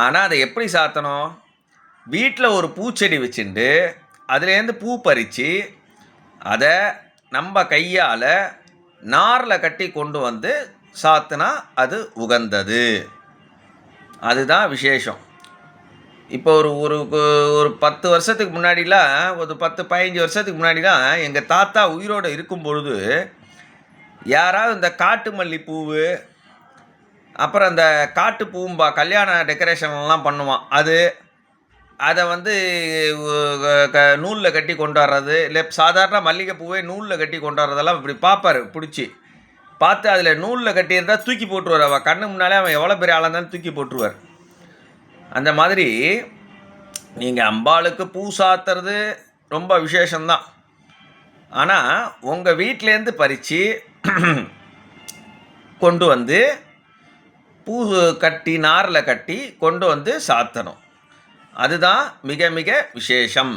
ஆனால் அதை எப்படி சாத்தணும்? வீட்டில் ஒரு பூச்செடி வச்சுட்டு அதுலேருந்து பூ பறித்து அதை நம்ம கையால் நாரில் கட்டி கொண்டு வந்து சாத்தினா அது உகந்தது. அதுதான் விசேஷம். இப்போ ஒரு ஒரு ஒரு 10 வருஷத்துக்கு முன்னாடிலாம், ஒரு 10-15 வருஷத்துக்கு முன்னாடிலாம் எங்கள் தாத்தா உயிரோடு இருக்கும் பொழுது யாராவது இந்த காட்டு மல்லிப்பூவு, அப்புறம் அந்த காட்டு பூம்பா கல்யாண டெக்கரேஷன்லாம் பண்ணுவான், அதை வந்து நூலில் கட்டி கொண்டு வர்றது, இல்லை சாதாரண மல்லிகைப்பூவே நூலில் கட்டி கொண்டு வர்றதெல்லாம் இப்படி பார்ப்பார். பிடிச்சி பார்த்து அதில் நூலில் கட்டியிருந்தா தூக்கி போட்டுருவார். அவன் கண்ணு முன்னாலே அவன் எவ்வளோ பெரிய ஆளாக இருந்தாலும் தூக்கி போட்டுருவார். அந்த மாதிரி நீங்கள் அம்பாளுக்கு பூ சாத்துறது ரொம்ப விசேஷந்தான். ஆனால் உங்கள் வீட்டிலேருந்து பறித்து கொண்டு வந்து பூ கட்டி நாரில் கட்டி கொண்டு வந்து சாத்தணும். அதுதான் மிக மிக விசேஷம்.